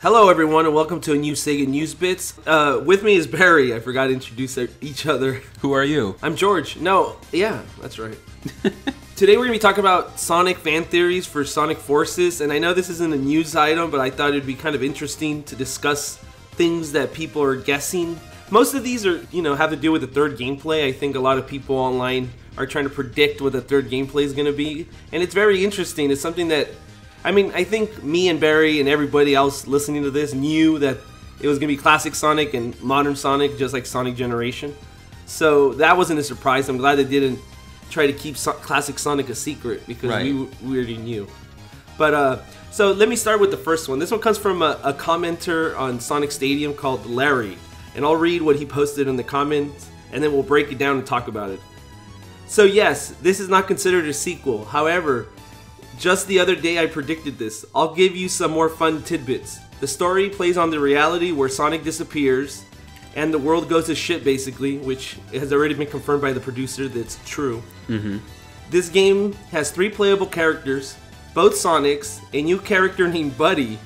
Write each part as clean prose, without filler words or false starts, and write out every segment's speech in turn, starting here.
Hello, everyone, and welcome to a new Sega News Bits. With me is Barry. I forgot to introduce each other. Who are you? I'm George. No, yeah, that's right. Today we're going to be talking about Sonic fan theories for Sonic Forces, and I know this isn't a news item, but I thought it'd be kind of interesting to discuss things that people are guessing. Most of these are, have to do with the third gameplay. I think a lot of people online are trying to predict what the third gameplay is going to be, and it's very interesting. It's something that I think me and Barry and everybody else listening to this knew that it was going to be classic Sonic and modern Sonic, just like Sonic Generation. So that wasn't a surprise. I'm glad they didn't try to keep classic Sonic a secret because we already knew. But so let me start with the first one. This one comes from a commenter on Sonic Stadium called Larry. And I'll read what he posted in the comments, and then we'll break it down and talk about it. So yes, this is not considered a sequel. However, just the other day I predicted this. I'll give you some more fun tidbits. The story plays on the reality where Sonic disappears and the world goes to shit basically, which has already been confirmed by the producer that's true. This game has 3 playable characters, both Sonics, a new character named Buddy.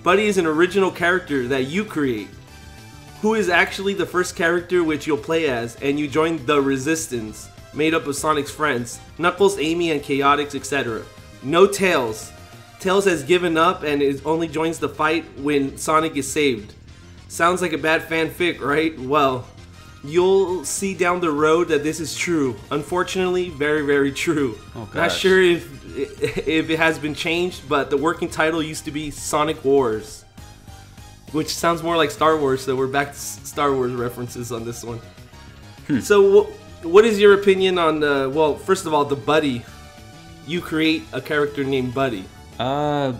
Buddy is an original character that you create, who is actually the first character which you'll play as, and you join the Resistance, made up of Sonic's friends, Knuckles, Amy, and Chaotix, etc. No Tails. Tails has given up and only joins the fight when Sonic is saved. Sounds like a bad fanfic, right? Well, you'll see down the road that this is true. Unfortunately, very, very true. Oh, not sure if it has been changed, but the working title used to be Sonic Wars, which sounds more like Star Wars, so we're back to Star Wars references on this one. So what is your opinion on, well, first of all, the Buddy? You create a character named Buddy. I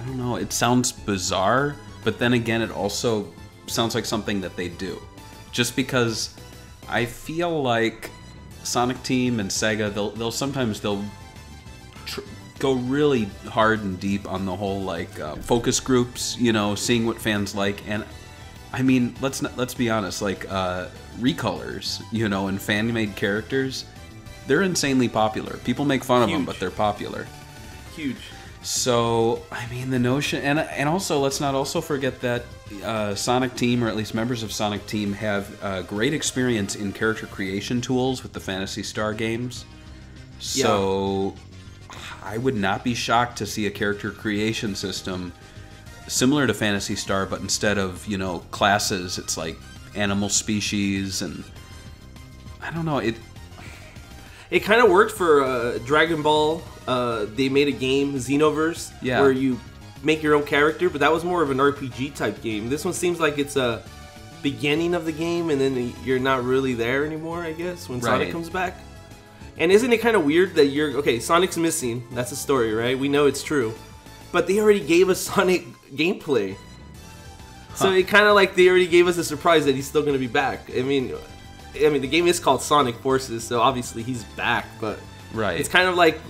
don't know. It sounds bizarre, but then again, it also sounds like something that they do. Just because I feel like Sonic Team and Sega, they'll sometimes go really hard and deep on the whole focus groups, seeing what fans like. And I mean, let's be honest, recolors, and fan-made characters. They're insanely popular. People make fun of them, but they're popular. Huge. So, I mean, the notion... And also, let's not also forget that Sonic Team, or at least members of Sonic Team, have great experience in character creation tools with the Phantasy Star games. So, I would not be shocked to see a character creation system similar to Phantasy Star, but instead of, classes, it's like animal species, and... I don't know, It kind of worked for Dragon Ball. They made a game, Xenoverse, where you make your own character, but that was more of an RPG type game. This one seems like it's a beginning of the game, and then you're not really there anymore, I guess, when Sonic comes back. And isn't it kind of weird that Sonic's missing. That's the story, right? We know it's true. But they already gave us Sonic gameplay. So it kind of like they already gave us a surprise that he's still going to be back. I mean, the game is called Sonic Forces, so obviously he's back, but it's kind of like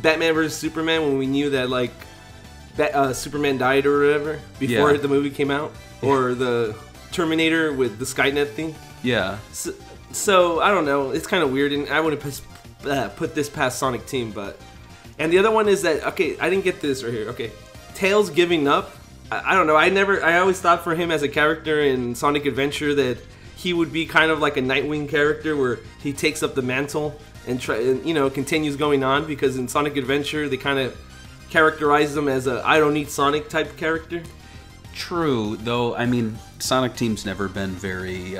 Batman vs. Superman when we knew that Superman died or whatever before the movie came out, or the Terminator with the Skynet thing. Yeah. So I don't know, it's kind of weird, and I wouldn't put this past Sonic Team, but... And the other one is that, I didn't get this right here, Tails giving up. I don't know, I always thought for him as a character in Sonic Adventure that he would be kind of like a Nightwing character where he takes up the mantle and continues going on, because in Sonic Adventure they kind of characterize him as a I don't need Sonic type character. True, though. I mean, Sonic Team's never been very,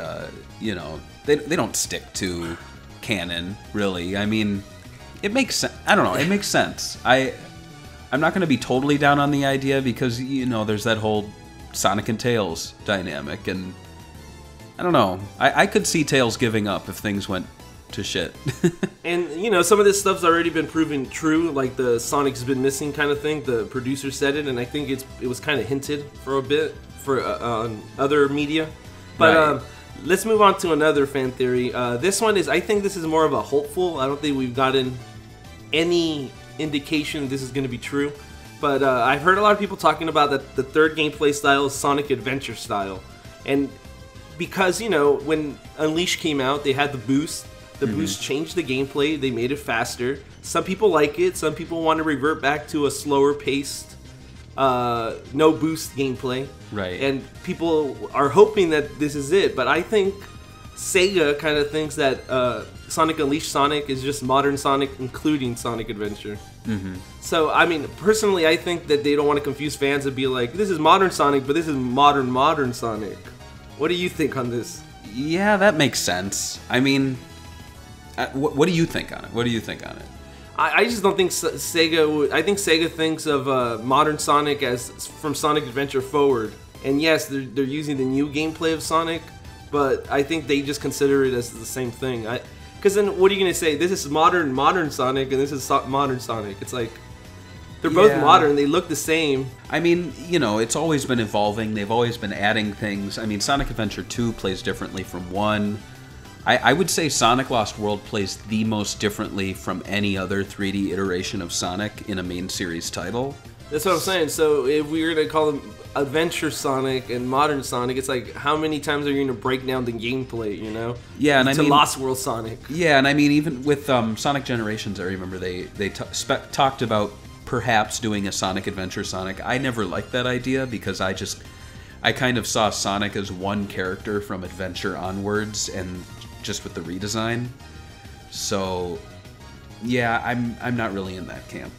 they don't stick to canon really. I mean, it makes sense. I don't know. It makes sense. I'm not going to be totally down on the idea because there's that whole Sonic and Tails dynamic, and I don't know. I could see Tails giving up if things went to shit. And, some of this stuff's already been proven true, like the Sonic's been missing kind of thing. The producer said it, and I think it was kind of hinted for a bit for on other media. But let's move on to another fan theory. This one I think this is more of a hopeful. I don't think we've gotten any indication this is going to be true. But I've heard a lot of people talking about that the third gameplay style is Sonic Adventure style. And because, when Unleashed came out, they had the boost. The boost changed the gameplay. They made it faster. Some people like it. Some people want to revert back to a slower paced no boost gameplay. Right. And people are hoping that this is it, but I think Sega kind of thinks that Sonic Unleashed Sonic is just modern Sonic, including Sonic Adventure. Mm-hmm. So, I mean, personally, I think that they don't want to confuse fans and be like, this is modern Sonic, but this is modern Sonic. What do you think on this? Yeah, that makes sense. I mean, what do you think on it? What do you think on it? I just don't think Sega would. I think Sega thinks of modern Sonic as from Sonic Adventure forward. And yes, they're using the new gameplay of Sonic, but I think they just consider it as the same thing. Because then what are you going to say? This is modern Sonic, and this is modern Sonic. It's like, they're both modern. They look the same. I mean, you know, it's always been evolving. They've always been adding things. I mean, Sonic Adventure 2 plays differently from 1. I would say Sonic Lost World plays the most differently from any other 3D iteration of Sonic in a main series title. That's what I'm saying. So if we were to call them Adventure Sonic and Modern Sonic, it's like, how many times are you going to break down the gameplay, you know? Yeah, and I mean, Lost World Sonic. Yeah, and I mean, even with Sonic Generations, I remember they talked about perhaps doing a Sonic Adventure Sonic. I never liked that idea because I kind of saw Sonic as one character from Adventure onwards, and just with the redesign. So, yeah, I'm not really in that camp.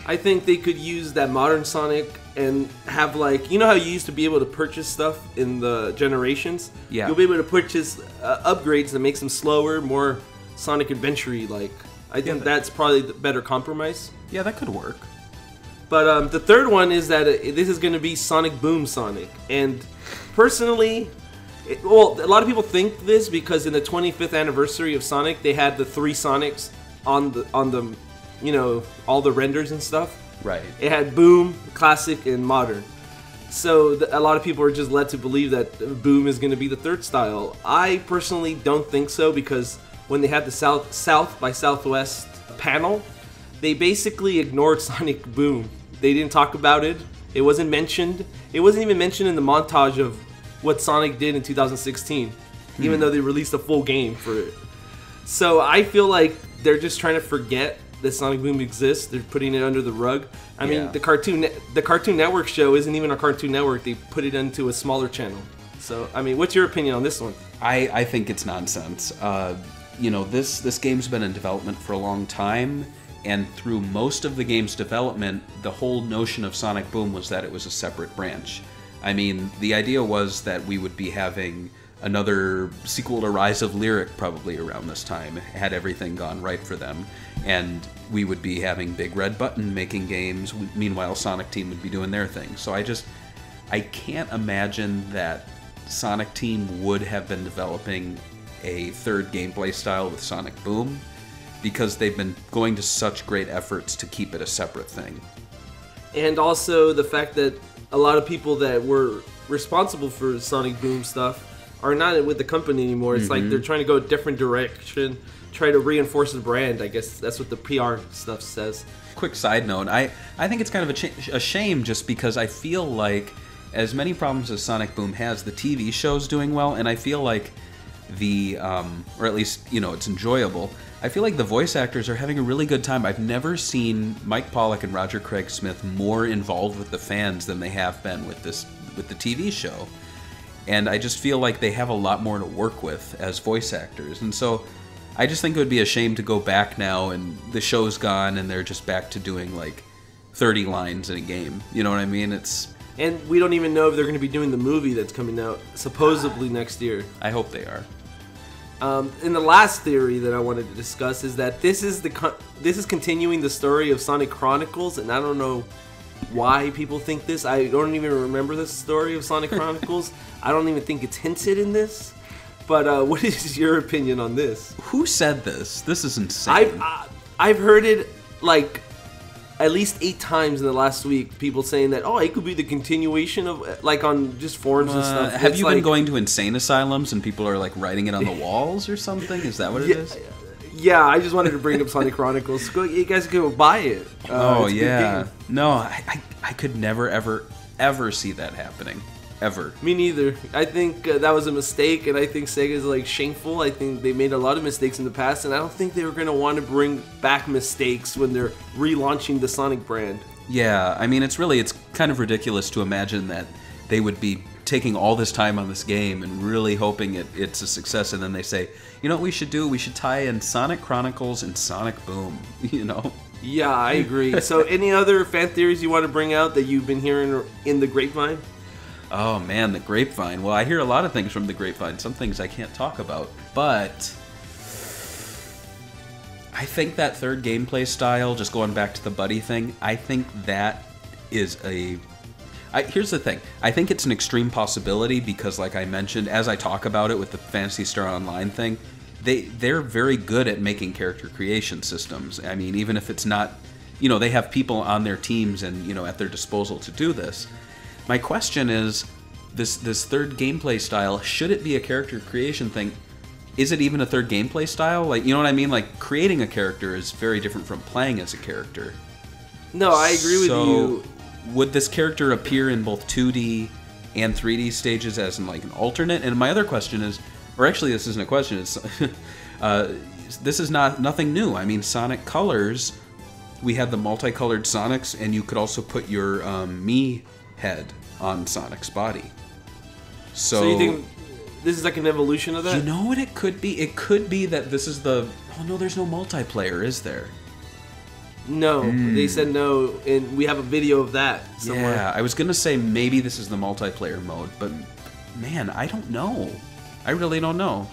I think they could use that modern Sonic and have, like, you know how you used to be able to purchase stuff in the Generations? Yeah. You'll be able to purchase upgrades that makes them slower, more Sonic Adventure-y, like. I think that's probably the better compromise. Yeah, that could work. But the third one is that this is going to be Sonic Boom Sonic. And personally, a lot of people think this because in the 25th anniversary of Sonic, they had the 3 Sonics on the you know, all the renders and stuff. Right. It had Boom, Classic, and Modern. So a lot of people are just led to believe that Boom is going to be the third style. I personally don't think so because when they had the South by Southwest panel, they basically ignored Sonic Boom. They didn't talk about it. It wasn't mentioned. It wasn't even mentioned in the montage of what Sonic did in 2016, even though they released a full game for it. So I feel like they're just trying to forget that Sonic Boom exists. They're putting it under the rug. I mean, the Cartoon Network show isn't even a Cartoon Network. They put it into a smaller channel. So, I mean, what's your opinion on this one? I think it's nonsense. You know, this game's been in development for a long time, and through most of the game's development, the whole notion of Sonic Boom was that it was a separate branch. I mean, the idea was that we would be having another sequel to Rise of Lyric probably around this time, had everything gone right for them, and we would be having Big Red Button making games, meanwhile Sonic Team would be doing their thing. So I can't imagine that Sonic Team would have been developing a third gameplay style with Sonic Boom, because they've been going to such great efforts to keep it a separate thing. And also the fact that a lot of people that were responsible for Sonic Boom stuff are not with the company anymore. It's like they're trying to go a different direction, try to reinforce the brand. I guess that's what the PR stuff says. Quick side note, I think it's kind of a shame just because I feel like as many problems as Sonic Boom has, the TV show's doing well, and I feel like or at least, you know, it's enjoyable. I feel like the voice actors are having a really good time. I've never seen Mike Pollock and Roger Craig Smith more involved with the fans than they have been with the TV show. And I just feel like they have a lot more to work with as voice actors. And so I just think it would be a shame to go back now and the show's gone and they're just back to doing like 30 lines in a game. You know what I mean? And we don't even know if they're going to be doing the movie that's coming out supposedly next year. I hope they are. And the last theory that I wanted to discuss is that this is continuing the story of Sonic Chronicles, and I don't know why people think this. I don't even remember the story of Sonic Chronicles. I don't even think it's hinted in this. But what is your opinion on this? Who said this? This is insane. I've heard it like at least 8 times in the last week. People saying that it could be the continuation of like on just forums and stuff. Have you been going to insane asylums and people are like writing it on the walls or something? Is that what it is? Yeah, I just wanted to bring up Sonic Chronicles. You guys can go buy it. Oh yeah. No, I could never ever see that happening. Ever. Me neither. I think that was a mistake, and I think Sega's like shameful. I think they made a lot of mistakes in the past, and I don't think they were going to want to bring back mistakes when they're relaunching the Sonic brand. Yeah, I mean, it's kind of ridiculous to imagine that they would be taking all this time on this game and really hoping it's a success, and then they say, you know what we should do? We should tie in Sonic Chronicles and Sonic Boom, you know? Yeah, I agree. So any other fan theories you want to bring out that you've been hearing in the grapevine? Oh man, the grapevine. Well, I hear a lot of things from the grapevine. Some things I can't talk about, but I think that third gameplay style, just going back to the buddy thing, I think that is here's the thing. I think it's an extreme possibility because, like I mentioned, as I talk about it with the Phantasy Star Online thing, they're very good at making character creation systems. I mean, even if it's not, you know, they have people on their teams and, you know, at their disposal to do this. My question is, this third gameplay style, should it be a character creation thing? Is it even a third gameplay style? Like, you know what I mean? Like, creating a character is very different from playing as a character. No, I agree with you. Would this character appear in both 2D and 3D stages as in like an alternate? And my other question is, or actually this isn't a question, it's this is nothing new. I mean, Sonic Colors, we had the multicolored Sonics, and you could also put your Mii head on Sonic's body. So you think this is like an evolution of that? You know what it could be? It could be that this is the... Oh no, there's no multiplayer, is there? No, they said no, and we have a video of that somewhere. Yeah, I was gonna say maybe this is the multiplayer mode, but man, I don't know. I really don't know.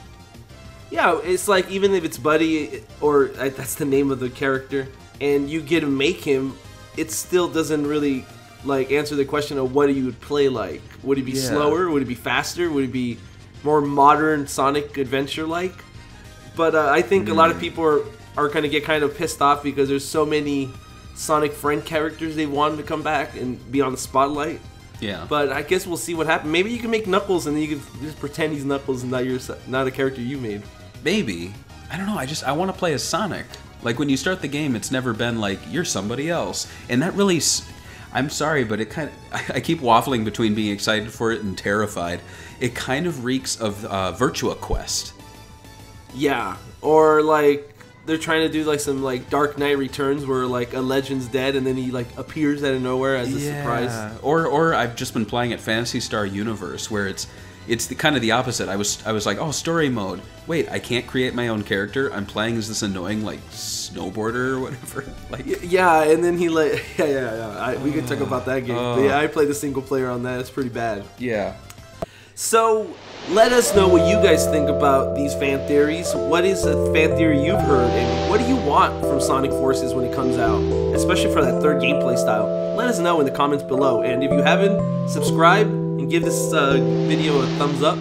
Yeah, it's like even if it's Buddy, or that's the name of the character, and you get to make him, it still doesn't really like answer the question of what you would play like. Would it be slower? Would it be faster? Would it be more modern Sonic Adventure like? But I think a lot of people are going to get kind of pissed off because there's so many Sonic friend characters they wanted to come back and be on the spotlight. Yeah. But I guess we'll see what happens. Maybe you can make Knuckles and then you can just pretend he's Knuckles and not a character you made. Maybe. I don't know. I want to play as Sonic. Like when you start the game, it's never been like you're somebody else, and that really. I'm sorry, but it kind of. I keep waffling between being excited for it and terrified. It kind of reeks of Virtua Quest. Yeah, or like they're trying to do like some like Dark Knight Returns where like a legend's dead and then he like appears out of nowhere as a surprise. Or I've just been playing at Phantasy Star Universe where it's kind of the opposite. I was like, oh, story mode. Wait, I can't create my own character. I'm playing as this annoying like snowboarder or whatever. Like yeah, and then he like we can talk about that game. But yeah, I played the single player on that. It's pretty bad. Yeah. So let us know what you guys think about these fan theories. What is a fan theory you've heard, and what do you want from Sonic Forces when it comes out, especially for that third gameplay style? Let us know in the comments below. And if you haven't, subscribe and give this video a thumbs up.